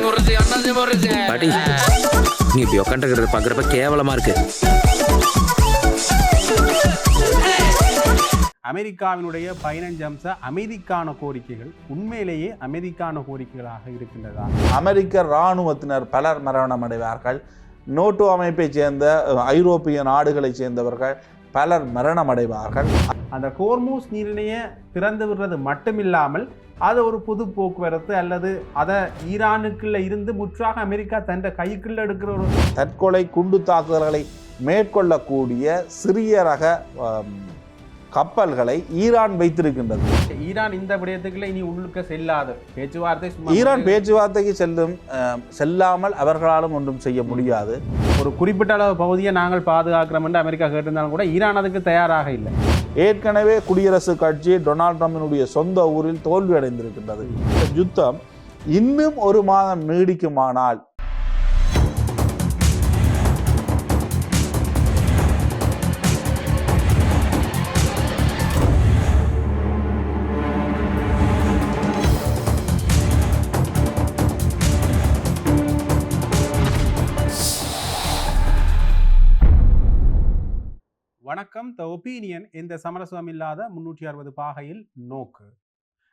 பாட்டி நீ இப்படி உட்காந்துக்கிறது பாக்குறப்ப கேவலமா இருக்கு. அமெரிக்காவினுடைய 15 அம்ச அமைதிக்கான கோரிக்கைகள் உண்மையிலேயே அமைதிக்கான கோரிக்கைகளாக இருக்கின்றதா? அமெரிக்க இராணுவத்தினர் பலர் மரணமடைவார்கள். நோட்டோ அமைப்பைச் சேர்ந்த ஐரோப்பிய நாடுகளைச் சேர்ந்தவர்கள் பலர் மரணமடைவார்கள். அந்த ஹோர்மூஸ் நீரிணையை திறந்து விடுறது மட்டுமில்லாமல் அதை ஒரு பொது போக்குவரத்து அல்லது அதை ஈரானுக்குள்ள இருந்து முற்றாக அமெரிக்கா தன் கைக்குள்ள எடுக்கிற ஒரு தற்கொலை குண்டு தாக்குதல்களை மேற்கொள்ளக்கூடிய சிறிய ரக கப்பல்களை ஈரான் வைத்திருக்கின்றது. ஈரான் இந்த விடயத்துக்குள்ள இனி உள்ளுக்க செல்லாது பேச்சுவார்த்தை. ஈரான் பேச்சுவார்த்தைக்கு செல்லாமல் அவர்களாலும் ஒன்றும் செய்ய முடியாது. ஒரு குறிப்பிட்ட அளவு பகுதியை நாங்கள் பாதுகாக்கிறோம் என்று அமெரிக்கா கேட்டிருந்தாலும் கூட ஈரான் அதுக்கு தயாராக இல்லை. ஏற்கனவே குடியரசுக் கட்சி டொனால்ட் ட்ரம்பினுடைய சொந்த ஊரில் தோல்வி அடைந்திருக்கின்றது. யுத்தம் இன்னும் ஒரு மாதம் நீடிக்குமானால் வணக்கம். த ஒப்பீனியன் இந்த சமரசம் இல்லாத 360 பாகையில் நோக்கு.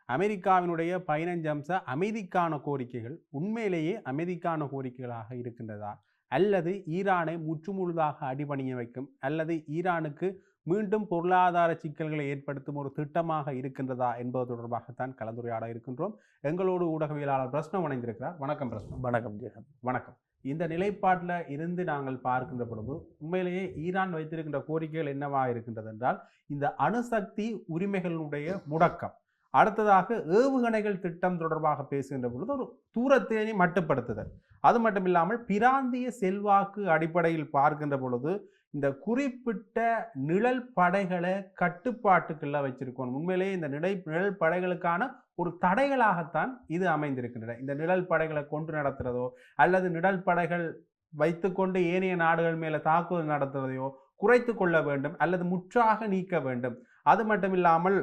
அமெரிக்காவினுடைய 15 அம்ச அமைதிக்கான கோரிக்கைகள் உண்மையிலேயே அமைதிக்கான கோரிக்கைகளாக இருக்கின்றதா, அல்லது ஈரானை முற்றுமுழுதாக அடிபணிய வைக்கும் அல்லது ஈரானுக்கு மீண்டும் பொருளாதார சிக்கல்களை ஏற்படுத்தும் ஒரு திட்டமாக இருக்கின்றதா என்பது தொடர்பாகத்தான் கலந்துரையாட இருக்கின்றோம். எங்களோடு ஊடகவியலாளர் பிரஸ்னம் இணைந்திருக்கிறார். வணக்கம் பிரஸ்னம். வணக்கம் ஜெகன். வணக்கம். இந்த நிலைப்பாட்டில் இருந்து நாங்கள் பார்க்கின்ற பொழுது உண்மையிலேயே ஈரான் வைத்திருக்கின்ற கோரிக்கைகள் என்னவா இருக்கின்றது என்றால், இந்த அணுசக்தி உரிமைகளுடைய முடக்கம், அடுத்ததாக ஏவுகணைகள் திட்டம் தொடர்பாக பேசுகின்ற பொழுது ஒரு தூரத்தினை மட்டுப்படுத்துதல், அது மட்டும் இல்லாமல் பிராந்திய செல்வாக்கு அடிப்படையில் பார்க்கின்ற பொழுது இந்த குறிப்பிட்ட நிழல் படைகளை கட்டுப்பாட்டுக்குள்ள வச்சிருக்கணும். உண்மையிலேயே இந்த நிழல் படைகளுக்கான ஒரு தடைகளாகத்தான் இது அமைந்திருக்கின்றன. இந்த நிழல் படைகளை கொண்டு நடத்துறதோ அல்லது நிழல் படைகள் வைத்துக்கொண்டு ஏனைய நாடுகள் மேல தாக்குதல் நடத்துறதையோ குறைத்து கொள்ள வேண்டும் அல்லது முற்றாக நீக்க வேண்டும். அது மட்டும் இல்லாமல்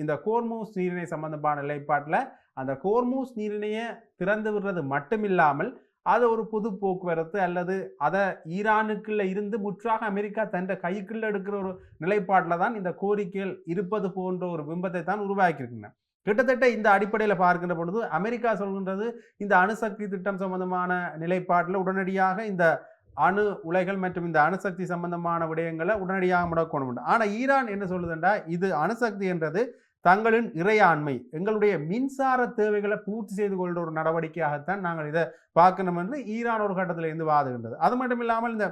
இந்த ஹோர்மூஸ் நீரிணை சம்பந்தமான நிலைப்பாட்டில் அந்த ஹோர்மூஸ் நீரிணையை திறந்து விடுறது மட்டுமில்லாமல் அதை ஒரு பொது போக்குவரத்து அல்லது அதை ஈரானுக்குள்ள இருந்து முற்றாக அமெரிக்கா தன் கைக்குள்ள எடுக்கிற ஒரு நிலைப்பாட்டில் தான் இந்த கோரிக்கைகள் இருப்பது போன்ற ஒரு பிம்பத்தை தான் உருவாக்கியிருக்கின்றன. கிட்டத்தட்ட இந்த அடிப்படையில் பார்க்கின்ற பொழுது அமெரிக்கா சொல்கின்றது இந்த அணுசக்தி திட்டம் சம்பந்தமான நிலைப்பாட்டில் உடனடியாக இந்த அணு உலைகள் மற்றும் இந்த அணுசக்தி சம்பந்தமான விடயங்களை உடனடியாக முடக்கணும். ஆனால் ஈரான் என்ன சொல்லுதுண்டா, இது அணுசக்தி என்றது தங்களின் இறையாண்மை, எங்களுடைய மின்சார தேவைகளை பூர்த்தி செய்து கொள்கிற ஒரு நடவடிக்கையாகத்தான் நாங்கள் இதை பார்க்கணும் என்று ஈரான் ஒரு கட்டத்தில் இருந்து வாதுகின்றது. அது மட்டும் இல்லாமல் இந்த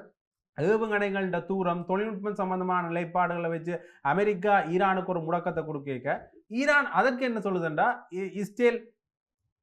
ஏவுகணைகள தூரம் தொழில்நுட்பம் சம்பந்தமான நிலைப்பாடுகளை வச்சு அமெரிக்கா ஈரானுக்கு ஒரு முடக்கத்தை கொடுக்க, ஈரான் அதற்கு என்ன சொல்லுதுண்டா,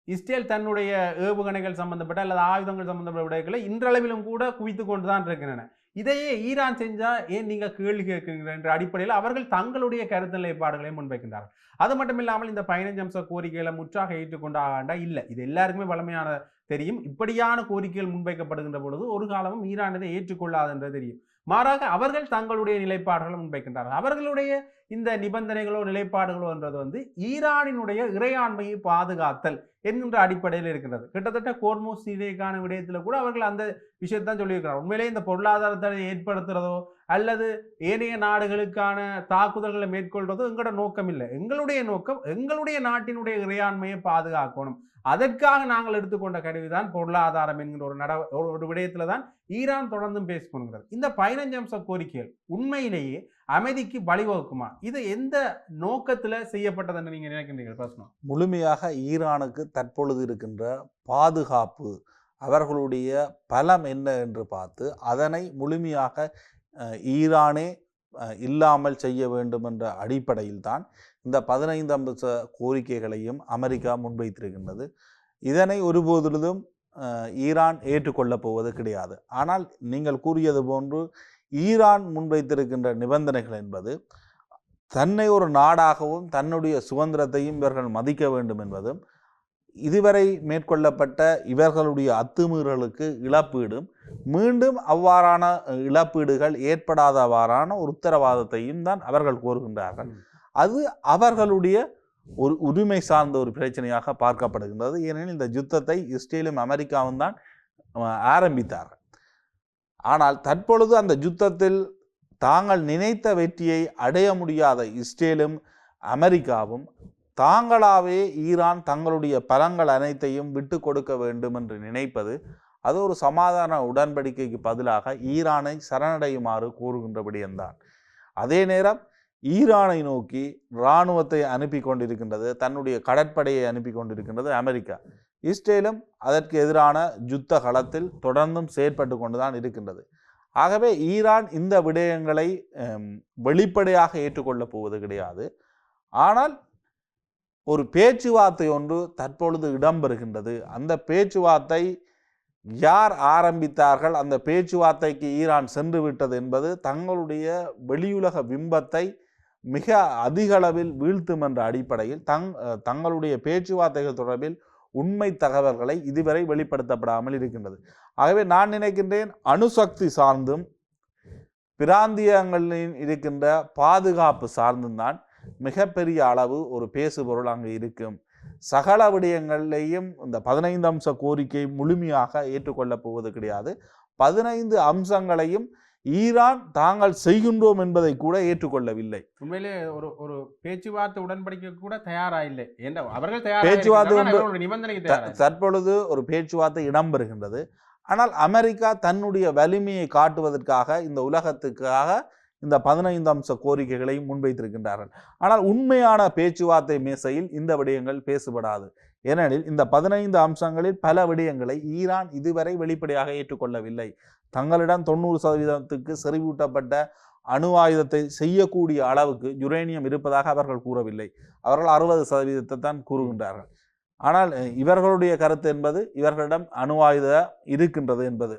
இஸ்ரேல் தன்னுடைய ஏவுகணைகள் சம்பந்தப்பட்ட அல்லது ஆயுதங்கள் சம்பந்தப்பட்ட விடயங்களை இன்றளவிலும் கூட குவித்து கொண்டு தான் இருக்கின்றன. இதையே ஈரான் செஞ்சா ஏன் நீங்க கேள்வி கேட்கிறீங்க என்ற அடிப்படையில் அவர்கள் தங்களுடைய கருத்து நிலைப்பாடுகளை முன்வைக்கின்றார்கள். அது மட்டும் இல்லாமல் இந்த 15 அம்ச கோரிக்கைகளை முற்றாக ஏற்றுக்கொண்டாண்டா இல்லை, இது எல்லாருக்குமே வலிமையான தெரியும். இப்படியான கோரிக்கைகள் முன்வைக்கப்படுகின்ற பொழுது ஒரு காலமும் ஈரான் இதை ஏற்றுக்கொள்ளாது என்று தெரியும். மாறாக அவர்கள் தங்களுடைய நிலைப்பாடுகளை முன்வைக்கின்றார்கள். அவர்களுடைய இந்த நிபந்தனைகளோ நிலைப்பாடுகளோ என்றது ஈரானினுடைய இறையாண்மையை பாதுகாத்தல் என்கின்ற அடிப்படையில் இருக்கின்றது. கிட்டத்தட்ட ஹோர்மூஸ் நீரிணைக்கான விடயத்தில் கூட அவர்கள் அந்த விஷயத்தான் சொல்லியிருக்கிறார். உண்மையிலே இந்த பொருளாதாரத்தை ஏற்படுத்துறதோ அல்லது ஏனைய நாடுகளுக்கான தாக்குதல்களை மேற்கொள்றதோ எங்களோட நோக்கம் இல்லை. எங்களுடைய நோக்கம் எங்களுடைய நாட்டினுடைய இறையாண்மையை பாதுகாக்கணும். அதற்காக நாங்கள் எடுத்துக்கொண்ட கருவிதான் பொருளாதாரம் என்கிற ஒரு விடயத்துல தான் ஈரான் தொடர்ந்தும் பேசிக்கொள்கிறது. இந்த 15 அம்ச கோரிக்கைகள் உண்மையிலேயே அமைதிக்கு வழிவகுக்குமா? இது எந்த நோக்கத்துல செய்யப்பட்டது என்று நீங்க நினைக்கின்றீர்கள்? பிரச்சனம் முழுமையாக ஈரானுக்கு தற்பொழுது இருக்கின்ற பாதுகாப்பு, அவர்களுடைய பலம் என்ன என்று பார்த்து அதனை முழுமையாக ஈரானே இல்லாமல் செய்ய வேண்டும் என்ற அடிப்படையில் தான் இந்த 15 அம்ச கோரிக்கைகளையும் அமெரிக்கா முன்வைத்திருக்கின்றது. இதனை ஒருபோதிலும் ஈரான் ஏற்றுக்கொள்ளப் போவது கிடையாது. ஆனால் நீங்கள் கூறியது போன்று ஈரான் முன்வைத்திருக்கின்ற நிபந்தனைகள் என்பது தன்னை ஒரு நாடாகவும் தன்னுடைய சுதந்திரத்தையும் இவர்கள் மதிக்க வேண்டும் என்பதும், இதுவரை மேற்கொள்ளப்பட்ட இவர்களுடைய அத்துமீறலுக்கு இழப்பீடும் மீண்டும் அவ்வாறான இழப்பீடுகள் ஏற்படாதவாறான ஒரு உத்தரவாதத்தையும் தான் அவர்கள் கோருகின்றார்கள். அது அவர்களுடைய ஒரு உரிமை சார்ந்த ஒரு பிரச்சனையாக பார்க்கப்படுகின்றது. ஏனெனில் இந்த யுத்தத்தை இஸ்ரேலும் அமெரிக்காவும் தான் ஆரம்பித்தார்கள். ஆனால் தற்பொழுது அந்த யுத்தத்தில் தாங்கள் நினைத்த வெற்றியை அடைய முடியாத இஸ்ரேலும் அமெரிக்காவும் தாங்களாவே ஈரான் தங்களுடைய பலங்கள் அனைத்தையும் விட்டு கொடுக்க வேண்டும் என்று நினைப்பது அது ஒரு சமாதான உடன்படிக்கைக்கு பதிலாக ஈரானை சரணடையுமாறு கூறுகின்றபடியந்தான். அதே நேரம் ஈரானை நோக்கி இராணுவத்தை அனுப்பி கொண்டிருக்கின்றது, தன்னுடைய கடற்படையை அனுப்பி கொண்டிருக்கின்றது அமெரிக்கா. இஸ்ரேலும் அதற்கு எதிரான யுத்த களத்தில் தொடர்ந்தும் செயற்பட்டு கொண்டுதான் இருக்கின்றது. ஆகவே ஈரான் இந்த விடயங்களை வெளிப்படையாக ஏற்றுக்கொள்ளப் போவது கிடையாது. ஆனால் ஒரு பேச்சுவார்த்தை ஒன்று தற்பொழுது இடம்பெறுகின்றது. அந்த பேச்சுவார்த்தை யார் ஆரம்பித்தார்கள், அந்த பேச்சுவார்த்தைக்கு ஈரான் சென்று விட்டது என்பது தங்களுடைய வெளியுலக பிம்பத்தை மிக அதிக அளவில் வீழ்த்தும் என்ற அடிப்படையில் தங்களுடைய பேச்சுவார்த்தைகள் தொடர்பில் உண்மை தகவல்களை இதுவரை வெளிப்படுத்தப்படாமல் இருக்கின்றது. ஆகவே நான் நினைக்கின்றேன் அணுசக்தி சார்ந்தும் பிராந்தியங்களில் இருக்கின்ற பாதுகாப்பு சார்ந்தும் தான் மிகப்பெரிய அளவு ஒரு பேசுபொருள் அங்கு இருக்கும். சகல விடயங்களையும் இந்த 15 அம்ச கோரிக்கை முழுமையாக ஏற்றுக்கொள்ளப் போவது கிடையாது. 15 அம்சங்களையும் ஈரான் தாங்கள் செய்கின்றோம் என்பதை கூட ஏற்றுக்கொள்ளவில்லை. உண்மையிலே ஒரு பேச்சுவார்த்தை உடன்படிக்கை கூட தயாரா இல்லை. அவர்கள் தற்பொழுது ஒரு பேச்சுவார்த்தை இடம்பெறுகின்றது. ஆனால் அமெரிக்கா தன்னுடைய வலிமையை காட்டுவதற்காக இந்த உலகத்துக்காக இந்த 15 அம்ச கோரிக்கைகளை முன்வைத்திருக்கின்றார்கள். ஆனால் உண்மையான பேச்சுவார்த்தை மேசையில் இந்த விடயங்கள் பேசப்படாது. ஏனெனில் இந்த 15 அம்சங்களில் பல விடயங்களை ஈரான் இதுவரை வெளிப்படையாக ஏற்றுக்கொள்ளவில்லை. தங்களிடம் 90% செறிவூட்டப்பட்ட அணு ஆயுதத்தை செய்யக்கூடிய அளவுக்கு யுரேனியம் இருப்பதாக அவர்கள் கூறவில்லை. அவர்கள் 60% தான் கூறுகின்றார்கள். ஆனால் இவர்களுடைய கருத்து என்பது இவர்களிடம் அணு ஆயுதம் இருக்கின்றது என்பது.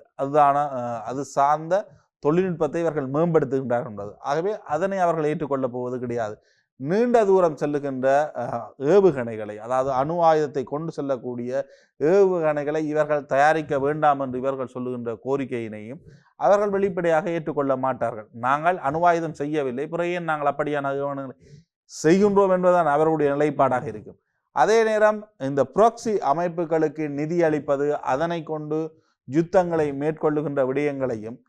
அது சார்ந்த தொழில்நுட்பத்தை இவர்கள் மேம்படுத்துகின்றார்கள் என்பது. ஆகவே அதனை அவர்கள் ஏற்றுக்கொள்ளப் போவது கிடையாது. நீண்ட தூரம் செல்லுகின்ற ஏவுகணைகளை, அதாவது அணு ஆயுதத்தை கொண்டு செல்லக்கூடிய ஏவுகணைகளை இவர்கள் தயாரிக்க வேண்டாம் என்று இவர்கள் சொல்லுகின்ற கோரிக்கையினையும் அவர்கள் வெளிப்படையாக ஏற்றுக்கொள்ள மாட்டார்கள். நாங்கள் அணு ஆயுதம் செய்யவில்லை, பிறகு நாங்கள் அப்படியான ஏவுகணைகளை செய்கின்றோம் என்பதுதான் அவர்களுடைய நிலைப்பாடாக இருக்கும். அதே நேரம் இந்த ப்ராக்ஸி அமைப்புகளுக்கு நிதி அளிப்பது, அதனை கொண்டு யுத்தங்களை மேற்கொள்ளுகின்ற விடயங்களையும்,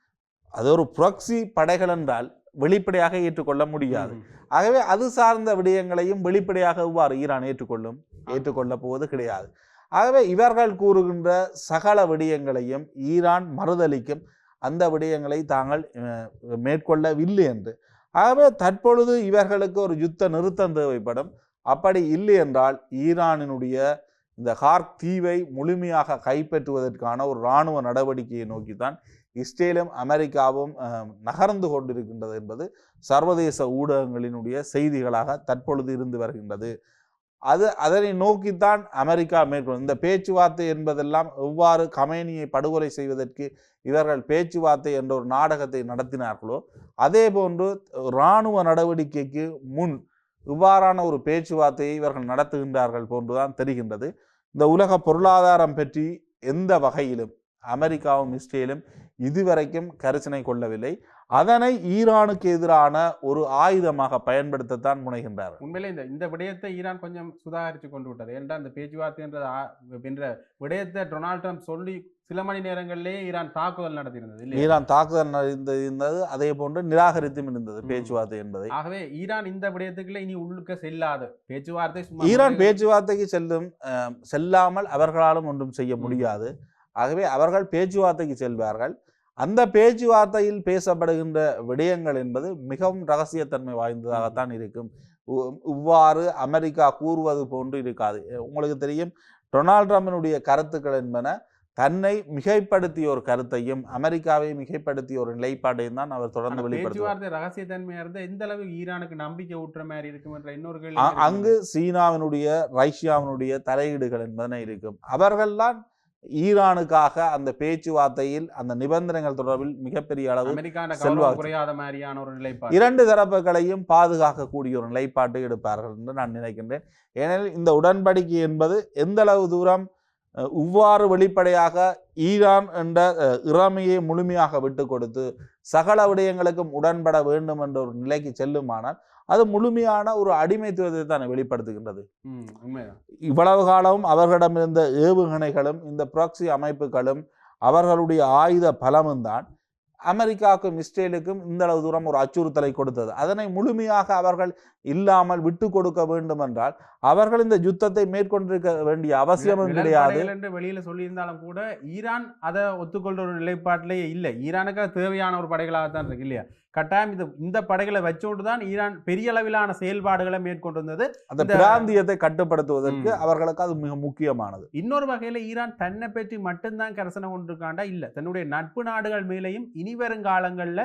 அது ஒரு ப்ராக்ஸி படைகள் என்றால் வெளிப்படையாக ஏற்றுக்கொள்ள முடியாது. ஆகவே அது சார்ந்த விடயங்களையும் வெளிப்படையாக இவ்வாறு ஈரான் ஏற்றுக்கொள்ள போவது கிடையாது. ஆகவே இவர்கள் கூறுகின்ற சகல விடயங்களையும் ஈரான் மறுதளிக்கும். அந்த விடயங்களை தாங்கள் மேற்கொள்ளவில்லை என்று. ஆகவே தற்பொழுது இவர்களுக்கு ஒரு யுத்த நிறுத்தம் தேவைப்படும். அப்படி இல்லை என்றால் ஈரானினுடைய இந்த ஹார்க் தீவை முழுமையாக கைப்பற்றுவதற்கான ஒரு இராணுவ நடவடிக்கையை நோக்கித்தான் இஸ்ரேலும் அமெரிக்காவும் நகர்ந்து கொண்டிருக்கின்றது என்பது சர்வதேச ஊடகங்களினுடைய செய்திகளாக தற்பொழுது இருந்து வருகின்றது. அதனை நோக்கித்தான் அமெரிக்கா மேற்கொள்ளும். இந்த பேச்சுவார்த்தை என்பதெல்லாம் எவ்வாறு கமேனியை படுகொலை செய்வதற்கு இவர்கள் பேச்சுவார்த்தை என்ற ஒரு நாடகத்தை நடத்தினார்களோ அதே போன்று இராணுவ நடவடிக்கைக்கு முன் இவ்வாறான ஒரு பேச்சுவார்த்தையை இவர்கள் நடத்துகின்றார்கள் போன்றுதான் தெரிகின்றது. இந்த உலக பொருளாதாரம் பற்றி எந்த வகையிலும் அமெரிக்காவும் இஸ்ரேலும் இதுவரைக்கும் கரிசனை கொள்ளவில்லை. அதனை ஈரானுக்கு எதிரான ஒரு ஆயுதமாக பயன்படுத்தத்தான் முனைகின்றார். உண்மையிலே இந்த விடயத்தை ஈரான் கொஞ்சம் சுதாகரித்து கொண்டு விட்டது. ஏன்டா இந்த பேச்சுவார்த்தை என்ற விடயத்தை டொனால்ட் ட்ரம்ப் சொல்லி சில மணி நேரங்களிலேயே ஈரான் தாக்குதல் நடத்தியிருந்தது. ஈரான் தாக்குதல் இருந்தது, அதே போன்று நிராகரித்தும் இருந்தது பேச்சுவார்த்தை என்பதை. ஆகவே ஈரான் இந்த விடயத்துக்குள்ள இனி உள்ளுக்க செல்லாது. பேச்சுவார்த்தை ஈரான் பேச்சுவார்த்தைக்கு செல்லாமல் அவர்களாலும் ஒன்றும் செய்ய முடியாது. ஆகவே அவர்கள் பேச்சுவார்த்தைக்கு செல்வார்கள். அந்த பேச்சுவார்த்தையில் பேசப்படுகின்ற விடயங்கள் என்பது மிகவும் இரகசியத்தன்மை வாய்ந்ததாகத்தான் இருக்கும். இவ்வாறு அமெரிக்கா கூறுவது போன்று இருக்காது. உங்களுக்கு தெரியும், டொனால்ட் ட்ரம்பினுடைய கருத்துக்கள் என்பன தன்னை மிகைப்படுத்திய ஒரு கருத்தையும் அமெரிக்காவை மிகைப்படுத்திய ஒரு நிலைப்பாட்டையும் தான் அவர் தொடர்ந்து வெளிப்படுத்துவார். ரகசியத்தன்மையா இருந்தா எந்த அளவுக்கு ஈரானுக்கு நம்பிக்கை ஊற்ற மாதிரி இருக்கும் என்ற இன்னொரு அங்கு சீனாவினுடைய ரஷ்யாவினுடைய தலையீடுகள் என்பன இருக்கும். அவர்கள்தான் ஈரானுக்காக அந்த பேச்சுவார்த்தையில் அந்த நிபந்தனைகள் தொடர்பில் மிகப்பெரிய அளவு இரண்டு தரப்புகளையும் பாதுகாக்கக்கூடிய ஒரு நிலைப்பாட்டை எடுப்பார்கள் என்று நான் நினைக்கின்றேன். ஏனெனில் இந்த உடன்படிக்கை என்பது எந்த அளவு தூரம் இவ்வாறு வெளிப்படையாக ஈரான் என்ற இறைமையை முழுமையாக விட்டு கொடுத்து சகல விடயங்களுக்கும் உடன்பட வேண்டும் என்ற ஒரு நிலைக்கு செல்லுமானால் அது முழுமையான ஒரு அடிமைத்துவத்தை தான் வெளிப்படுத்துகின்றது. உண்மைதான். இவ்வளவு காலமும் அவர்களிடம் இருந்த ஏவுகணைகளும் இந்த ப்ராக்சி அமைப்புகளும் அவர்களுடைய ஆயுத பலமும் தான் அமெரிக்காவுக்கும் இஸ்ரேலுக்கும் இந்த அளவு தூரம் ஒரு அச்சுறுத்தலை கொடுத்தது. அதனை முழுமையாக அவர்கள் இல்லாமல் விட்டு கொடுக்க வேண்டும் என்றால் அவர்கள் இந்த யுத்தத்தை மேற்கொண்டிருக்க வேண்டிய அவசியமும் கிடையாது என்று வெளியில சொல்லியிருந்தாலும் கூட ஈரான் அதை ஒத்துக்கொள்ற ஒரு நிலைப்பாட்டிலேயே இல்லை. ஈரானுக்கு தேவையான ஒரு படைகளாகத்தான் இருக்கு இல்லையா? கட்டாயம் இந்த படைகளை வச்சோண்டு தான் ஈரான் பெரிய அளவிலான செயல்பாடுகளை மேற்கொண்டு வந்தது. அந்த பிராந்தியத்தை கட்டுப்படுத்துவதற்கு அவர்களுக்கு அது மிக முக்கியமானது. இன்னொரு வகையில ஈரான் தன்னை பற்றி மட்டும்தான் கரசனை கொண்டிருக்காண்டா இல்ல, தன்னுடைய நட்பு நாடுகள் மேலேயும் இனி வருங்காலங்கள்ல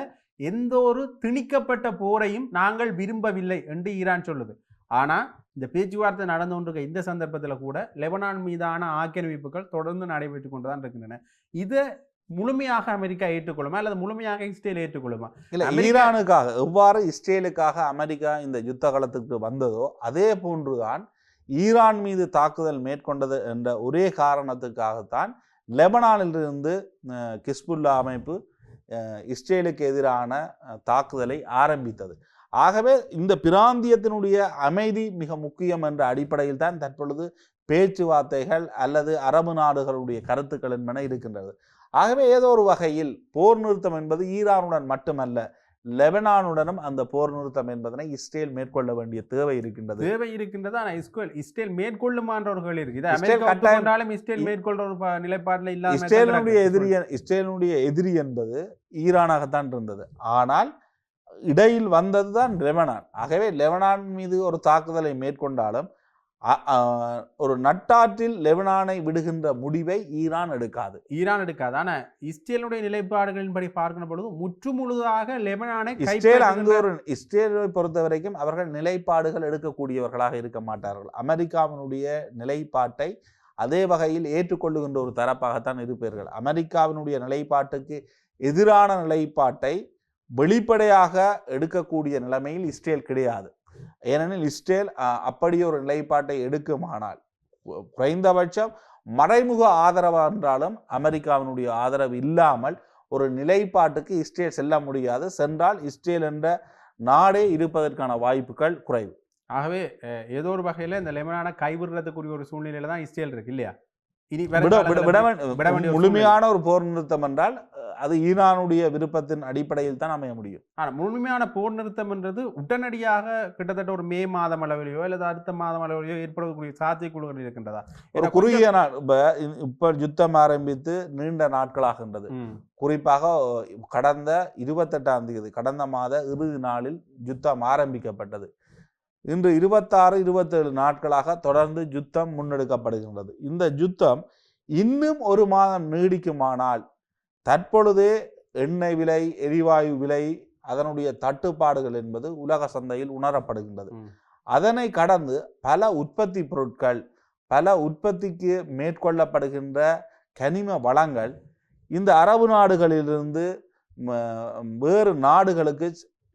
எந்த ஒரு திணிக்கப்பட்ட போரையும் நாங்கள் விரும்பவில்லை என்று ஈரான் சொல்லுது. ஆனா இந்த பேச்சுவார்த்தை நடந்து கொண்டிருக்க இந்த சந்தர்ப்பத்தில் கூட லெபனான் மீதான ஆக்கிரமிப்புகள் தொடர்ந்து நடைபெற்று கொண்டுதான் இருக்கின்றன. இதை முழுமையாக அமெரிக்கா ஏற்றுக்கொள்ளுமா அல்லது முழுமையாக இஸ்ரேல் ஏற்றுக்கொள்ளுமா? இல்ல, ஈரானுக்காக எவ்வாறு இஸ்ரேலுக்காக அமெரிக்கா இந்த யுத்த காலத்துக்கு வந்ததோ அதே போன்றுதான் ஈரான் மீது தாக்குதல் மேற்கொண்டது என்ற ஒரே காரணத்துக்காகத்தான் லெபனானிலிருந்து கிஸ்புல்லா அமைப்பு இஸ்ரேலுக்கு எதிரான தாக்குதலை ஆரம்பித்தது. ஆகவே இந்த பிராந்தியத்தினுடைய அமைதி மிக முக்கியம் என்ற அடிப்படையில் தான் தற்பொழுது பேச்சுவார்த்தைகள் அல்லது அரபு நாடுகளுடைய கருத்துக்கள் என்பன இருக்கின்றது. ஆகவே ஏதோ ஒரு வகையில் போர் நிறுத்தம் என்பது ஈரானுடன் மட்டுமல்ல, லெபனானுடனும் அந்த போர் நிறுத்தம் என்பதனை இஸ்ரேல் மேற்கொள்ள வேண்டிய தேவை இருக்கின்றது. ஆனால் இஸ்ரேல் மேற்கொள்ளுமான்ற ஒரு கேள்வி இருக்கு. இஸ்ரேல் மேற்கொள்ற ஒரு நிலைப்பாட்டில் இல்லாம இஸ்ரேலுடைய எதிரி என்பது ஈரானாகத்தான் இருந்தது. ஆனால் இடையில் வந்ததுதான் லெபனான். ஆகவே லெபனான் மீது ஒரு தாக்குதலை மேற்கொண்டாலும் ஒரு நட்டாற்றில் லெபனானை விடுகின்ற முடிவை ஈரான் எடுக்காது. ஆனா இஸ்ரேலுடைய நிலைப்பாடுகளின்படி பார்க்கிற பொழுது முற்று முழுதாக லெபனானை இஸ்ரேலை பொறுத்த வரைக்கும் அவர்கள் நிலைப்பாடுகள் எடுக்கக்கூடியவர்களாக இருக்க மாட்டார்கள். அமெரிக்காவினுடைய நிலைப்பாட்டை அதே வகையில் ஏற்றுக்கொள்ளுகின்ற ஒரு தரப்பாகத்தான் இருப்பீர்கள். அமெரிக்காவினுடைய நிலைப்பாட்டுக்கு எதிரான நிலைப்பாட்டை வெளிப்படையாக எடுக்கக்கூடிய நிலைமையில் இஸ்ரேல் கிடையாது. ஏனெனில் இஸ்ரேல் அப்படி ஒரு நிலைப்பாட்டை எடுக்குமானால் குறைந்தபட்சம் மறைமுக ஆதரவு என்றாலும் அமெரிக்காவினுடைய ஆதரவு இல்லாமல் ஒரு நிலைப்பாட்டுக்கு இஸ்ரேல் செல்ல முடியாது. சென்றால் இஸ்ரேல் என்ற நாடே இருப்பதற்கான வாய்ப்புகள் குறைவு. ஆகவே ஏதோ ஒரு வகையில் இந்த லெபனானை கைவிடுறதுக்குரிய ஒரு சூழ்நிலையில தான் இஸ்ரேல் இருக்கு இல்லையா? முழுமையான ஒரு போர் நிறுத்தம் என்றால் அது ஈரானுடைய விருப்பத்தின் அடிப்படையில் தான் அமைய முடியும். ஆனால் முழுமையான போர் நிறுத்தம் என்றது உடனடியாக கிட்டத்தட்ட ஒரு மே மாதம் அளவிலையோ அல்லது அடுத்த மாதம் அளவிலையோ ஏற்படக்கூடிய சாத்தியக்கூறுகள் இருக்கின்றதா? ஒரு குறுகிய நாள் இப்ப யுத்தம் ஆரம்பித்து நீண்ட நாட்களாகின்றது. குறிப்பாக கடந்த 28ஆம் தேதி கடந்த மாத இறுதி நாளில் யுத்தம் ஆரம்பிக்கப்பட்டது. இன்று 26, 27 நாட்களாக தொடர்ந்து யுத்தம் முன்னெடுக்கப்படுகின்றது. இந்த யுத்தம் இன்னும் ஒரு மாதம் நீடிக்குமானால் தற்பொழுதே எண்ணெய் விலை, எரிவாயு விலை, அதனுடைய தட்டுப்பாடுகள் என்பது உலக சந்தையில் உணரப்படுகின்றது. அதனை கடந்து பல உற்பத்தி பொருட்கள், பல உற்பத்திக்கு மேற்கொள்ளப்படுகின்ற கனிம வளங்கள் இந்த அரபு நாடுகளிலிருந்து வேறு நாடுகளுக்கு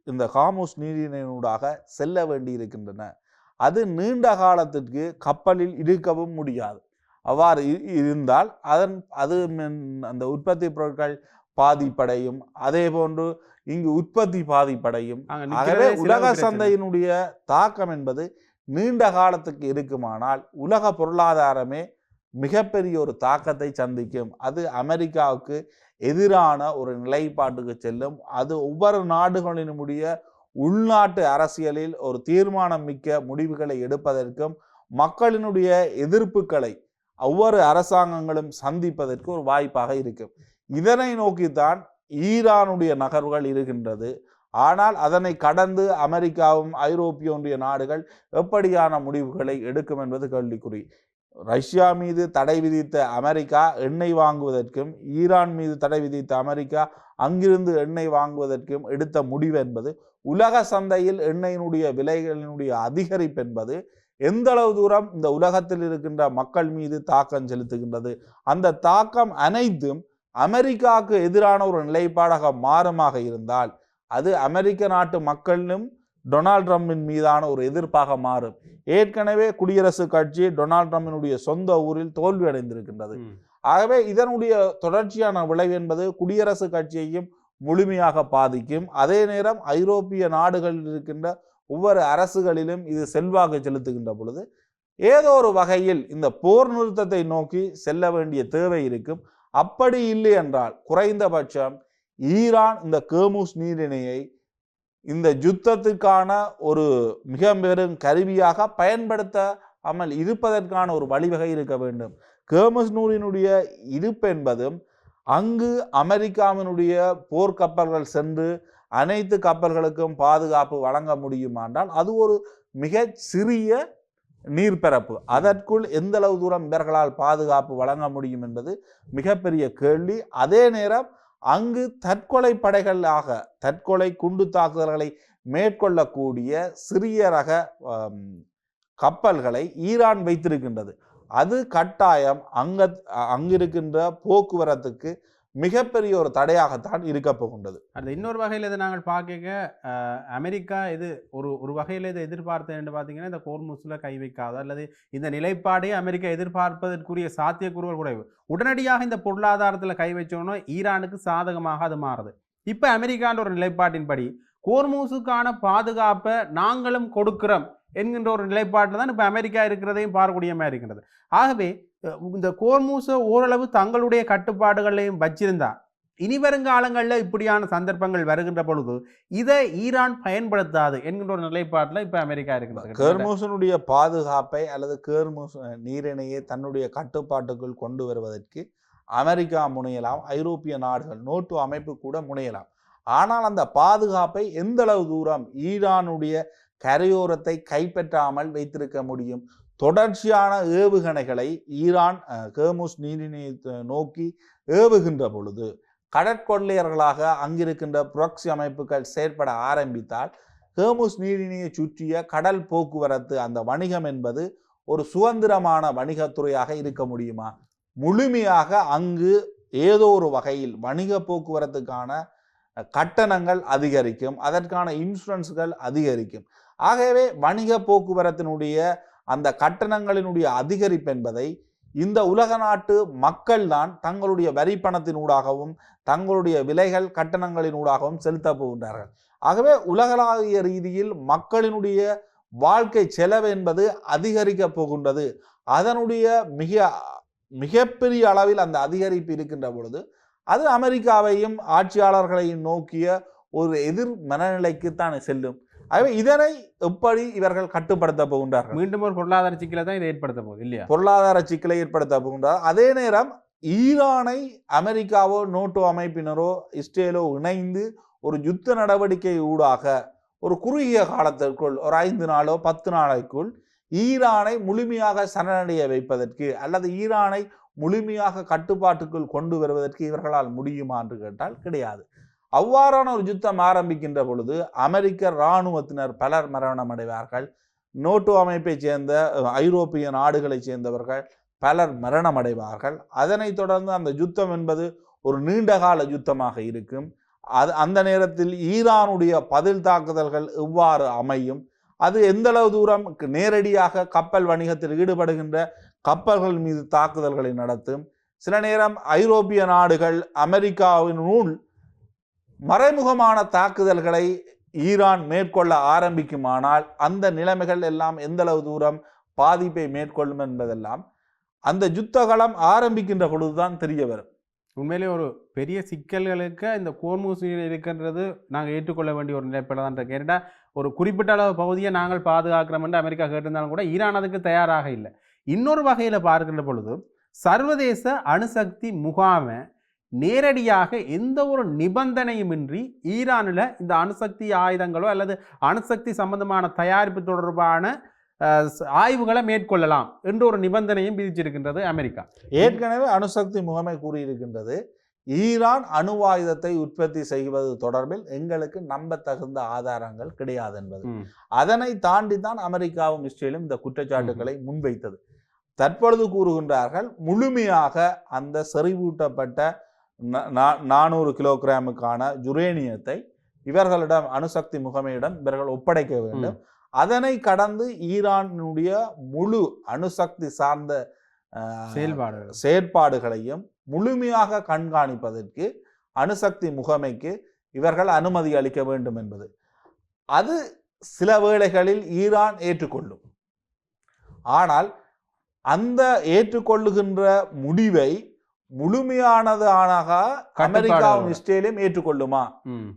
இந்த ஹார்முஸ் நீரினூடாக செல்ல வேண்டி இருக்கின்றன. அது நீண்ட காலத்திற்கு கப்பலில் இருக்கவும் முடியாது. அவ்வாறு இருந்தால் அந்த உற்பத்தி பொருட்கள் பாதிப்படையும், அதே போன்று இங்கு உற்பத்தி பாதிப்படையும். ஆகவே உலக சந்தையினுடைய தாக்கம் என்பது நீண்ட காலத்துக்கு இருக்குமானால் உலக பொருளாதாரமே மிகப்பெரிய ஒரு தாக்கத்தை சந்திக்கும். அது அமெரிக்காவுக்கு எதிரான ஒரு நிலைப்பாட்டுக்கு செல்லும். அது ஒவ்வொரு நாடுகளினுடைய உள்நாட்டு அரசியலில் ஒரு தீர்மானம் மிக்க முடிவுகளை எடுப்பதற்கும் மக்களினுடைய எதிர்ப்புகளை ஒவ்வொரு அரசாங்கங்களும் சந்திப்பதற்கு ஒரு வாய்ப்பாக இருக்கும். இதனை நோக்கித்தான் ஈரானுடைய நகர்வுகள் இருக்கின்றது. ஆனால் அதனை கடந்து அமெரிக்காவும் ஐரோப்பிய ஒன்றிய நாடுகள் எப்படியான முடிவுகளை எடுக்கும் என்பது கேள்விக்குறி. ரஷ்யா மீது தடை விதித்த அமெரிக்கா எண்ணெய் வாங்குவதற்கும், ஈரான் மீது தடை விதித்த அமெரிக்கா அங்கிருந்து எண்ணெய் வாங்குவதற்கும் எடுத்த முடிவு என்பது உலக சந்தையில் எண்ணெயினுடைய விலைகளினுடைய அதிகரிப்பு என்பது எந்த அளவு தூரம் இந்த உலகத்தில் இருக்கின்ற மக்கள் மீது தாக்கம் செலுத்துகின்றது. அந்த தாக்கம் அனைத்தும் அமெரிக்காவுக்கு எதிரான ஒரு நிலைப்பாடாக மாறுமாக இருந்தால் அது அமெரிக்க நாட்டு மக்களும் டொனால்ட் ட்ரம்பின் மீதான ஒரு எதிர்ப்பாக மாறும். ஏற்கனவே குடியரசுக் கட்சி டொனால்ட் ட்ரம்பினுடைய சொந்த ஊரில் தோல்வி அடைந்திருக்கின்றது. ஆகவே இதனுடைய தொடர்ச்சியான விளைவு என்பது குடியரசுக் கட்சியையும் முழுமையாக பாதிக்கும். அதே நேரம் ஐரோப்பிய நாடுகளில் இருக்கின்ற ஒவ்வொரு அரசுகளிலும் இது செல்வாக்கு செலுத்துகின்ற பொழுது ஏதோ ஒரு வகையில் இந்த போர் நிறுத்தத்தை நோக்கி செல்ல வேண்டிய தேவை இருக்கும். அப்படி இல்லை என்றால் குறைந்தபட்சம் ஈரான் இந்த கேர்முஸ் நீரிணையை இந்த யுத்தத்துக்கான ஒரு மிக பெரும் கருவியாக பயன்படுத்தாமல் இருப்பதற்கான ஒரு வழிவகை இருக்க வேண்டும். கேர்முஸ் நீரினுடைய இருப்பு என்பதும் அங்கு அமெரிக்காவினுடைய போர்க்கப்பல்கள் சென்று அனைத்து கப்பல்களுக்கும் பாதுகாப்பு வழங்க முடியுமானால் அது ஒரு மிக சிறிய நீர்ப்பரப்பு. அதற்குள் எந்த அளவு தூரம் இவர்களால் பாதுகாப்பு வழங்க முடியும் என்பது மிகப்பெரிய கேள்வி. அதே நேரம் அங்கு தற்கொலை படைகளாக தற்கொலை குண்டு தாக்குதல்களை மேற்கொள்ளக்கூடிய சிறிய ரக கப்பல்களை ஈரான் வைத்திருக்கின்றது. அது கட்டாயம் அங்கிருக்கின்ற போக்குவரத்துக்கு மிகப்பெரிய ஒரு தடையாகத்தான் இருக்க போகின்றது. அது இன்னொரு வகையில் இதை நாங்கள் பார்க்க அமெரிக்கா இது ஒரு வகையில் இதை எதிர்பார்த்தது என்று பார்த்தீங்கன்னா இந்த ஹோர்முஸ்ல கை வைக்காத அல்லது இந்த நிலைப்பாடே அமெரிக்கா எதிர்பார்ப்பதற்குரிய சாத்தியக்கூறுகள் குறைவு. உடனடியாக இந்த பொருளாதாரத்தில் கை வச்சோன்னா ஈரானுக்கு சாதகமாக அது மாறுது. இப்போ அமெரிக்கான்ற ஒரு நிலைப்பாட்டின்படி ஹோர்முஸுக்கான பாதுகாப்பை நாங்களும் கொடுக்கிறோம் என்கின்ற ஒரு நிலைப்பாட்டில் தான் இப்போ அமெரிக்கா இருக்கிறதையும் பார்க்கக்கூடிய மாதிரி இருக்கின்றது. ஆகவே இந்த ஹோர்முஸை ஓரளவு தங்களுடைய கட்டுப்பாடுகளையும் வச்சிருந்தா இனி வருங்காலங்களில் இப்படியான சந்தர்ப்பங்கள் வருகின்ற பொழுது இதை ஈரான் பயன்படுத்தாது என்கின்ற ஒரு நிலைப்பாட்டில் இப்போ அமெரிக்கா இருக்கிறது. ஹோர்முஸினுடைய பாதுகாப்பை அல்லது ஹோர்முஸ் நீரிணையை தன்னுடைய கட்டுப்பாட்டுக்குள் கொண்டு வருவதற்கு அமெரிக்கா முனையலாம், ஐரோப்பிய நாடுகள் நோட்டு அமைப்பு கூட முனையலாம். ஆனால் அந்த பாதுகாப்பை எந்த அளவு தூரம் ஈரானுடைய கரையோரத்தை கைப்பற்றாமல் வைத்திருக்க முடியும்? தொடர்ச்சியான ஏவுகணைகளை ஈரான் ஹோர்முஸ் நீரிணையை நோக்கி ஏவுகின்ற பொழுது கடற்கொள்ளையர்களாக அங்கிருக்கின்ற புரக்சி அமைப்புகள் செயற்பட ஆரம்பித்தால் ஹோர்முஸ் நீரிணையை சுற்றிய கடல் போக்குவரத்து அந்த வணிகம் என்பது ஒரு சுதந்திரமான வணிகத்துறையாக இருக்க முடியுமா? முழுமையாக அங்கு ஏதோ ஒரு வகையில் வணிக போக்குவரத்துக்கான கட்டணங்கள் அதிகரிக்கும், அதற்கான இன்சூரன்ஸ்கள் அதிகரிக்கும். ஆகவே வணிக போக்குவரத்தினுடைய அந்த கட்டணங்களினுடைய அதிகரிப்பு என்பதை இந்த உலக நாட்டு மக்கள் தான் தங்களுடைய வரி பணத்தினூடாகவும் தங்களுடைய விலைகள் கட்டணங்களினூடாகவும் செலுத்த போகின்றார்கள். ஆகவே உலகளாவிய ரீதியில் மக்களினுடைய வாழ்க்கை செலவு என்பது அதிகரிக்க போகின்றது. அதனுடைய மிகப்பெரிய அளவில் அந்த அதிகரிப்பு இருக்கின்ற பொழுது அது அமெரிக்காவையும் ஆட்சியாளர்களையும் நோக்கிய ஒரு எதிர் மனநிலைக்குத்தான் செல்லும். ஆகவே இதனை எப்படி இவர்கள் கட்டுப்படுத்த போகின்றார்கள்? மீண்டும் ஒரு பொருளாதார சிக்கலை தான் இதை ஏற்படுத்த போகுது இல்லையா? பொருளாதார சிக்கலை ஏற்படுத்த போகின்றார். அதே நேரம் ஈரானை அமெரிக்காவோ நோட்டோ அமைப்பினரோ இஸ்ரேலோ இணைந்து ஒரு யுத்த நடவடிக்கை ஊடாக ஒரு குறுகிய காலத்திற்குள் ஒரு 5 நாளோ 10 நாளைக்குள் ஈரானை முழுமையாக சரணடைய வைப்பதற்கு அல்லது ஈரானை முழுமையாக கட்டுப்பாட்டுக்குள் கொண்டு வருவதற்கு இவர்களால் முடியுமா என்று கேட்டால் கிடையாது. அவ்வாறான ஒரு யுத்தம் ஆரம்பிக்கின்ற பொழுது அமெரிக்க இராணுவத்தினர் பலர் மரணம் அடைவார்கள். நோட்டோ அமைப்பை சேர்ந்த ஐரோப்பிய நாடுகளை சேர்ந்தவர்கள் பலர் மரணம் அடைவார்கள். அதனை தொடர்ந்து அந்த யுத்தம் என்பது ஒரு நீண்டகால யுத்தமாக இருக்கும். அந்த நேரத்தில் ஈரானுடைய பதில் தாக்குதல்கள் எவ்வாறு அமையும், அது எந்த அளவு தூரம் நேரடியாக கப்பல் வணிகத்தில் ஈடுபடுகின்ற கப்பல்கள் மீது தாக்குதல்களை நடத்தும். சில நேரம் ஐரோப்பிய நாடுகள் அமெரிக்காவினுள் மறைமுகமான தாக்குதல்களை ஈரான் மேற்கொள்ள ஆரம்பிக்குமானால் அந்த நிலைமைகள் எல்லாம் எந்த அளவு தூரம் பாதிப்பை மேற்கொள்ளும் என்பதெல்லாம் அந்த யுத்தகலம் ஆரம்பிக்கின்ற பொழுதுதான் தெரிய வரும். உண்மையிலே ஒரு பெரிய சிக்கல்களுக்கு இந்த ஹோர்முஸ் இருக்கின்றது நாங்கள் ஏற்றுக்கொள்ள வேண்டிய ஒரு நிலைப்பாடு தான் இருக்கு. ஏன்னா ஒரு குறிப்பிட்ட அளவு பகுதியை நாங்கள் பாதுகாக்கிறோம் என்று அமெரிக்கா கேட்டிருந்தாலும் கூட ஈரான் அதுக்கு தயாராக இல்லை. இன்னொரு வகையில் பார்க்கின்ற பொழுது சர்வதேச அணுசக்தி முகாமை நேரடியாக எந்த ஒரு நிபந்தனையுமின்றி ஈரானில் இந்த அணுசக்தி ஆயுதங்களோ அல்லது அணுசக்தி சம்பந்தமான தயாரிப்பு தொடர்பான ஆய்வுகளை மேற்கொள்ளலாம் என்று ஒரு நிபந்தனையும் விதிச்சிருக்கின்றது அமெரிக்கா. ஏற்கனவே அணுசக்தி முகமை கூறியிருக்கின்றது, ஈரான் அணு ஆயுதத்தை உற்பத்தி செய்வது தொடர்பில் எங்களுக்கு நம்பத்தகுந்த ஆதாரங்கள் கிடையாது என்பது. அதனை தாண்டி தான் அமெரிக்காவும் இஸ்ரேலும் இந்த குற்றச்சாட்டுகளை முன்வைத்தது. தற்பொழுது கூறுகின்றார்கள் முழுமையாக அந்த செறிவூட்டப்பட்ட 400 கிலோகிராமுக்கான யுரேனியத்தை இவர்களிடம் அணுசக்தி முகமையிடம் இவர்கள் ஒப்படைக்க வேண்டும். அதனை கடந்து ஈரானுடைய முழு அணுசக்தி சார்ந்த செயற்பாடுகளையும் முழுமையாக கண்காணிப்பதற்கு அணுசக்தி முகமைக்கு இவர்கள் அனுமதி அளிக்க வேண்டும் என்பது. அது சில வேளைகளில் ஈரான் ஏற்றுக்கொள்ளும். ஆனால் அந்த ஏற்றுக்கொள்ளுகின்ற முடிவை முழுமையானதாக அமெரிக்காவும் இஸ்ரேலும் ஏற்றுக்கொள்ளுமா?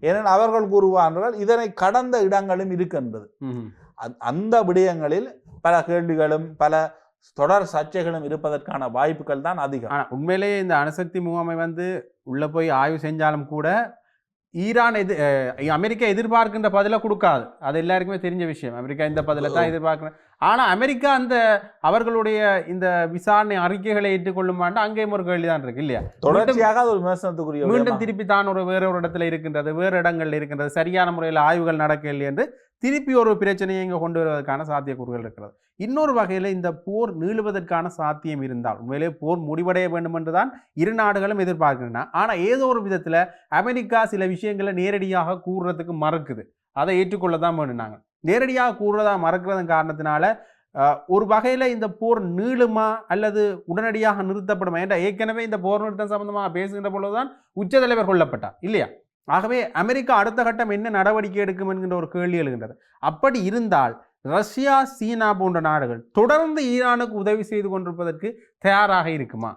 ஏனெனில் அவர்கள் கூறுவார்கள் இதனை கடந்த இடங்களும் இருக்கின்றது. அந்த விடயங்களில் பல கேள்விகளும் பல தொடர் சர்ச்சைகளும் இருப்பதற்கான வாய்ப்புகள் தான் அதிகம். உண்மையிலேயே இந்த அணுசக்தி முகாமை உள்ள போய் ஆய்வு செஞ்சாலும் கூட ஈரான் அமெரிக்கா எதிர்பார்க்கின்ற பதிலை கொடுக்காது. அது எல்லாருக்குமே தெரிஞ்ச விஷயம். அமெரிக்கா இந்த பதிலை தான் எதிர்பார்க்கிறேன். ஆனால் அமெரிக்கா அவர்களுடைய இந்த விசாரணை அறிக்கைகளை ஏற்றுக்கொள்ளுமாண்டு அங்கேயும் ஒரு கேள்விதான் இருக்கு இல்லையா? தொடர்ச்சியாக ஒரு விமர்சனத்துக்குரிய மீண்டும் திருப்பி தான் வேற ஒரு இடத்துல இருக்கின்றது, வேறு இடங்கள்ல இருக்கின்றது, சரியான முறையில் ஆய்வுகள் நடக்கவில்லை என்று திருப்பி ஒரு பிரச்சனையை இங்கே கொண்டு வருவதற்கான சாத்தியக்கூறுகள் இருக்கிறது. இன்னொரு வகையில் இந்த போர் நீளுவதற்கான சாத்தியம் இருந்தால் உண்மையிலே போர் முடிவடைய வேண்டும் என்றுதான் இரு நாடுகளும் எதிர்பார்க்கின்றன. ஆனால் ஏதோ ஒரு விதத்தில் அமெரிக்கா சில விஷயங்களை நேரடியாக கூறுறதுக்கு மறுக்குது. அதை ஏற்றுக்கொள்ளதான் வேணுனாங்க. நேரடியாக கூறுறதா மறக்கிறதன் காரணத்தினால ஒரு வகையில் இந்த போர் நீளுமா அல்லது உடனடியாக நிறுத்தப்படுமா என்ற ஏற்கனவே இந்த போர் நிறுத்தம் சம்பந்தமாக பேசுகின்ற பொழுதுதான் உச்சத்தலைவர் கொல்லப்பட்டார் இல்லையா? ஆகவே அமெரிக்கா அடுத்த கட்டம் என்ன நடவடிக்கை எடுக்கும் என்கின்ற ஒரு கேள்வி எழுகின்றது. அப்படி இருந்தால் ரஷ்யா, சீனா போன்ற நாடுகள் தொடர்ந்து ஈரானுக்கு உதவி செய்து கொண்டிருப்பதற்கு தயாராக இருக்குமா?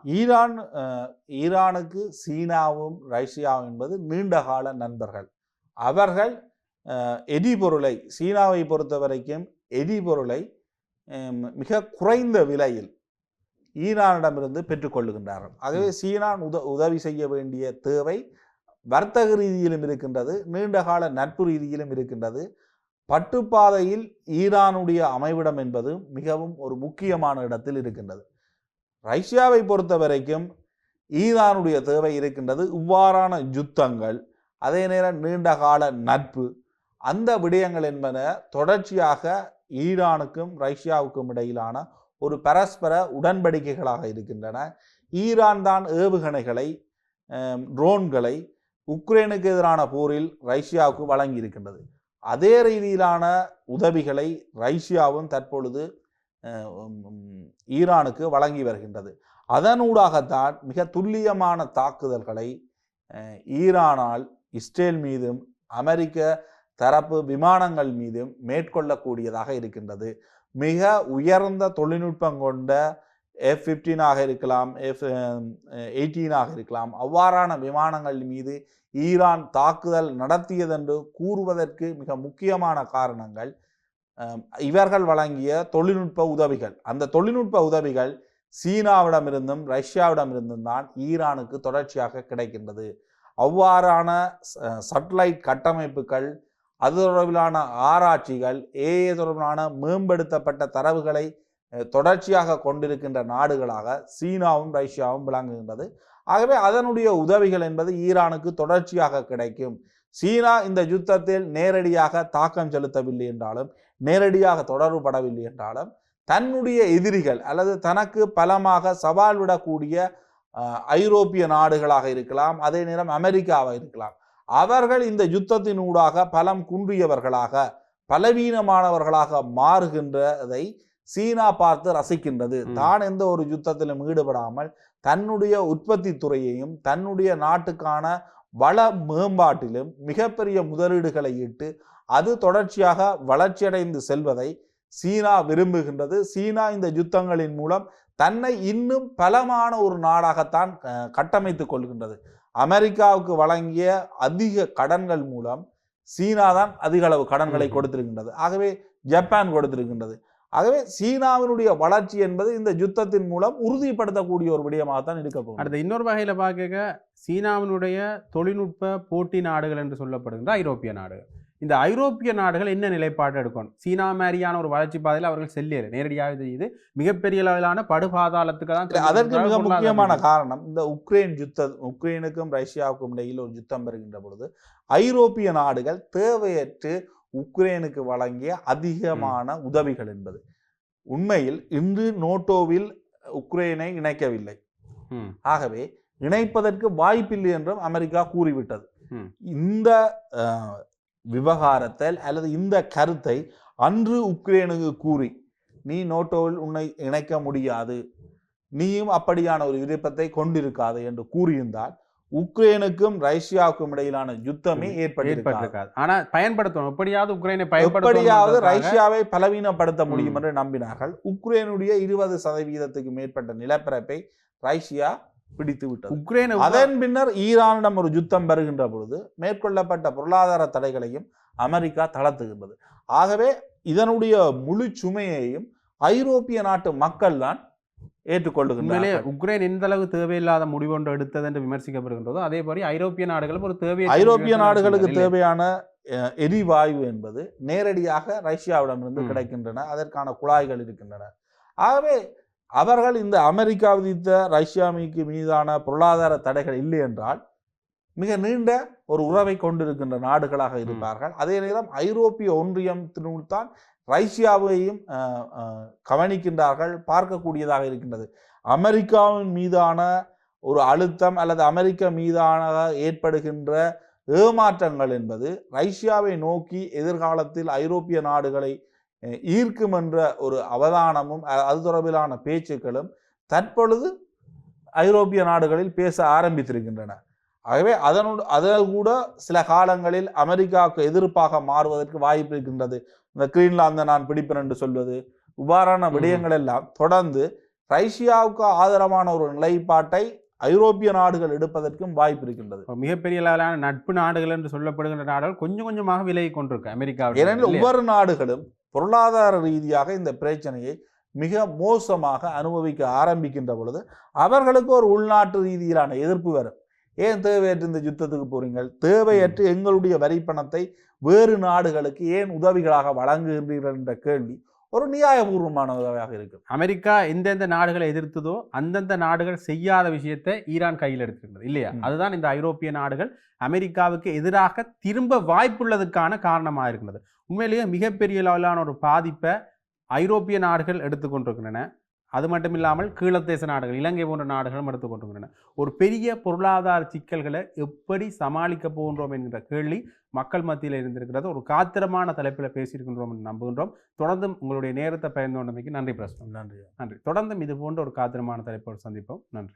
ஈரானுக்கு சீனாவும் ரஷ்யாவும் என்பது நீண்டகால நண்பர்கள். அவர்கள் எரிபொருளை, சீனாவை பொறுத்த வரைக்கும் எரிபொருளை மிக குறைந்த விலையில் ஈரானிடமிருந்து பெற்றுக்கொள்ளுகின்றார்கள். ஆகவே சீனா உதவி செய்ய வேண்டிய தேவை வர்த்தக ரீதியிலும் இருக்கின்றது, நீண்டகால நட்பு ரீதியிலும் இருக்கின்றது. பட்டுப்பாதையில் ஈரானுடைய அமைவிடம் என்பது மிகவும் ஒரு முக்கியமான இடத்தில் இருக்கின்றது. ரஷ்யாவை பொறுத்த வரைக்கும் ஈரானுடைய தேவை இருக்கின்றது. இவ்வாறான யுத்தங்கள், அதே நேரம் நீண்டகால நட்பு, அந்த விடயங்கள் என்பன தொடர்ச்சியாக ஈரானுக்கும் ரஷ்யாவுக்கும் இடையிலான ஒரு பரஸ்பர உடன்படிக்கைகளாக இருக்கின்றன. ஈரான் தான் ஏவுகணைகளை, ட்ரோன்களை உக்ரைனுக்கு எதிரான போரில் ரஷ்யாவுக்கு வழங்கி இருக்கின்றது. அதே ரீதியிலான உதவிகளை ரஷ்யாவும் தற்பொழுது ஈரானுக்கு வழங்கி வருகின்றது. அதனூடாகத்தான் மிக துல்லியமான தாக்குதல்களை ஈரானால் இஸ்ரேல் மீதும் அமெரிக்க தரப்பு விமானங்கள் மீதும் மேற்கொள்ளக்கூடியதாக இருக்கின்றது. மிக உயர்ந்த தொழில்நுட்பம் கொண்ட F-15 இருக்கலாம், F-18 இருக்கலாம், அவ்வாறான விமானங்கள் மீது ஈரான் தாக்குதல் நடத்தியதென்று கூறுவதற்கு மிக முக்கியமான காரணங்கள் இவர்கள் வழங்கிய தொழில்நுட்ப உதவிகள். அந்த தொழில்நுட்ப உதவிகள் சீனாவிடமிருந்தும் ரஷ்யாவிடமிருந்தும் தான் ஈரானுக்கு தொடர்ச்சியாக கிடைக்கின்றது. அவ்வாறான சட்டலைட் கட்டமைப்புகள், அது தொடர்பிலான ஆராய்ச்சிகள், தொடர்பிலான மேம்படுத்தப்பட்ட தரவுகளை தொடர்ச்சியாக கொண்டிருக்கின்ற நாடுகளாக சீனாவும் ரஷ்யாவும் விளங்குகின்றது. ஆகவே அதனுடைய உதவிகள் என்பது ஈரானுக்கு தொடர்ச்சியாக கிடைக்கும். சீனா இந்த யுத்தத்தில் நேரடியாக தாக்கம் செலுத்தவில்லை என்றாலும், நேரடியாக தொடர்புபடவில்லை என்றாலும், தன்னுடைய எதிரிகள் அல்லது தனக்கு பலமாக சவால் விடக்கூடிய ஐரோப்பிய நாடுகளாக இருக்கலாம், அதே நேரம் அமெரிக்காவாக இருக்கலாம், அவர்கள் இந்த யுத்தத்தினூடாக பலம் குன்றியவர்களாக, பலவீனமானவர்களாக மாறுகின்றதை சீனா பார்த்து ரசிக்கின்றது. தான் எந்த ஒரு யுத்தத்திலும் ஈடுபடாமல் தன்னுடைய உற்பத்தி துறையையும் தன்னுடைய நாட்டுக்கான வள மேம்பாட்டிலும் மிகப்பெரிய முதலீடுகளை இட்டு அது தொடர்ச்சியாக வளர்ச்சியடைந்து செல்வதை சீனா விரும்புகின்றது. சீனா இந்த யுத்தங்களின் மூலம் தன்னை இன்னும் பலமான ஒரு நாடாகத்தான் கட்டமைத்துக் கொள்கின்றது. அமெரிக்காவுக்கு வழங்கிய அதிக கடன்கள் மூலம் சீனா தான் அதிக அளவு கடன்களை கொடுத்திருக்கின்றது. ஆகவே ஜப்பான் கொடுத்திருக்கின்றது. ஆகவே சீனாவினுடைய வளர்ச்சி என்பது இந்த யுத்தத்தின் மூலம் உறுதிப்படுத்தக்கூடிய ஒரு விடயமாகத்தான் இருக்க போகும். அடுத்த இன்னொரு வகையில் பார்க்க சீனாவினுடைய தொழில்நுட்ப போட்டி நாடுகள் என்று சொல்லப்படுகின்ற ஐரோப்பிய நாடுகள், இந்த ஐரோப்பிய நாடுகள் என்ன நிலைப்பாடு எடுக்கணும்? சீனா மாதிரியான ஒரு வளர்ச்சி பாதையில் அவர்கள் செல்லியது நேரடியாக தெரியுது. மிகப்பெரிய அளவிலான படுபாதாளத்துக்கு தான். அதற்கு மிக முக்கியமான காரணம் இந்த உக்ரைனுக்கும் ரஷ்யாவுக்கும் இடையில் ஒரு யுத்தம் வருகின்ற பொழுது ஐரோப்பிய நாடுகள் தேவையற்று உக்ரைனுக்கு வழங்கிய அதிகமான உதவிகள் என்பது உண்மையில் இன்று நேட்டோவில் உக்ரைனை இணைக்கவில்லை. ஆகவே இணைப்பதற்கு வாய்ப்பில்லை என்றும் அமெரிக்கா கூறிவிட்டது. இந்த விவகாரத்தில் அல்லது இந்த கருத்தை அன்று உக்ரைனுக்கு கூறி நீ நேட்டோவில் உன்னை இணைக்க முடியாது, நீயும் அப்படியான ஒரு விருப்பத்தை கொண்டிருக்காது என்று கூறியிருந்தால் உக்ரைனுக்கும் ரஷ்யாவுக்கும் இடையிலான யுத்தமே ஏற்பட்டிருக்காது. ஆனா பயன்படுத்தணும், எப்படியாவது உக்ரைனை எப்படியாவது ரஷ்யாவை பலவீனப்படுத்த முடியும் என்று நம்பினார்கள். உக்ரைனுடைய 20% மேற்பட்ட நிலப்பரப்பை ரஷ்யா பிடித்து விட்டது. உக்ரைன் அதன் பின்னர் ஈரானிடம் ஒரு யுத்தம் வருகின்ற பொழுது மேற்கொள்ளப்பட்ட பொருளாதார தடைகளையும் அமெரிக்கா தளர்த்துகின்றது. ஆகவே இதனுடைய முழு சுமையையும் ஐரோப்பிய நாட்டு மக்கள் தான் ஏற்றுக்கொள்ளுகின்றனர். உக்ரைன் எந்த அளவு தேவையில்லாத முடிவொன்று எடுத்தது என்று விமர்சிக்கப்படுகின்றதோ அதே போல ஐரோப்பிய நாடுகளும் ஒரு ஐரோப்பிய நாடுகளுக்கு தேவையான எரிவாயு என்பது நேரடியாக ரஷ்யாவிடமிருந்து கிடைக்கின்றன. அதற்கான குழாய்கள் இருக்கின்றன. ஆகவே அவர்கள் இந்த அமெரிக்கா விதித்த ரஷ்யாவுக்கு மீதான பொருளாதார தடைகள் இல்லை என்றால் மிக நீண்ட ஒரு உறவை கொண்டிருக்கின்ற நாடுகளாக இருப்பார்கள். அதே நேரம் ஐரோப்பிய ஒன்றியத்தினுள்தான் ரஷ்யாவையும் கவனிக்கின்றார்கள், பார்க்கக்கூடியதாக இருக்கின்றது. அமெரிக்காவின் மீதான ஒரு அழுத்தம் அல்லது அமெரிக்கா மீதான ஏற்படுகின்ற ஏமாற்றங்கள் என்பது ரஷ்யாவை நோக்கி எதிர்காலத்தில் ஐரோப்பிய நாடுகளை ஈர்க்கும் என்ற ஒரு அவதானமும் அது தொடர்பிலான பேச்சுக்களும் தற்பொழுது ஐரோப்பிய நாடுகளில் பேச ஆரம்பித்திருக்கின்றன. ஆகவே அதில் கூட சில காலங்களில் அமெரிக்காவுக்கு எதிர்ப்பாக மாறுவதற்கு வாய்ப்பு இருக்கின்றது. இந்த கிரீன்லாந்தை நான் பிடிப்பேன் என்று சொல்வது, இவ்வாறான விடயங்கள் எல்லாம் தொடர்ந்து ரஷ்யாவுக்கு ஆதரவான ஒரு நிலைப்பாட்டை ஐரோப்பிய நாடுகள் எடுப்பதற்கும் வாய்ப்பு இருக்கின்றது. மிகப்பெரிய அளவிலான நட்பு நாடுகள் என்று சொல்லப்படுகின்ற நாடுகள் கொஞ்சம் கொஞ்சமாக விலகி கொண்டிருக்கு அமெரிக்கா. ஏனெனில் ஒவ்வொரு நாடுகளும் பொருளாதார ரீதியாக இந்த பிரச்சனையை மிக மோசமாக அனுபவிக்க ஆரம்பிக்கின்ற பொழுது அவர்களுக்கு ஒரு உள்நாட்டு ரீதியிலான எதிர்ப்பு வரும். ஏன் தேவையற்ற இந்த யுத்தத்துக்கு போறீங்கள், தேவையற்று எங்களுடைய வரி பணத்தை வேறு நாடுகளுக்கு ஏன் உதவிகளாக வழங்குகின்றீர்கள் என்ற கேள்வி ஒரு நியாயபூர்வமான உதவியாக இருக்கும். அமெரிக்கா எந்தெந்த நாடுகளை எதிர்த்ததோ அந்தந்த நாடுகள் செய்யாத விஷயத்தை ஈரான் கையில் எடுத்துக்கின்றது இல்லையா? அதுதான் இந்த ஐரோப்பிய நாடுகள் அமெரிக்காவுக்கு எதிராக திரும்ப வாய்ப்புள்ளதுக்கான காரணமாக இருக்கின்றது. உண்மையிலேயே மிகப்பெரிய அளவிலான ஒரு பாதிப்பை ஐரோப்பிய நாடுகள் எடுத்துக்கொண்டிருக்கின்றன. அது மட்டும் இல்லாமல் கீழத்தேச நாடுகள், இலங்கை போன்ற நாடுகளும் எடுத்துக்கொண்டிருக்கின்றன. ஒரு பெரிய பொருளாதார சிக்கல்களை எப்படி சமாளிக்க போகின்றோம் என்கிற கேள்வி மக்கள் மத்தியில் இருந்திருக்கிறது. ஒரு காத்திரமான தலைப்பில் பேசியிருக்கின்றோம் என்று நம்புகின்றோம். தொடர்ந்தும் உங்களுடைய நேரத்தை பயந்து கொண்டமைக்கு நன்றி பிரஸ்னம். நன்றி. தொடர்ந்தும் இது போன்ற ஒரு காத்திரமான தலைப்போடு சந்திப்போம். நன்றி.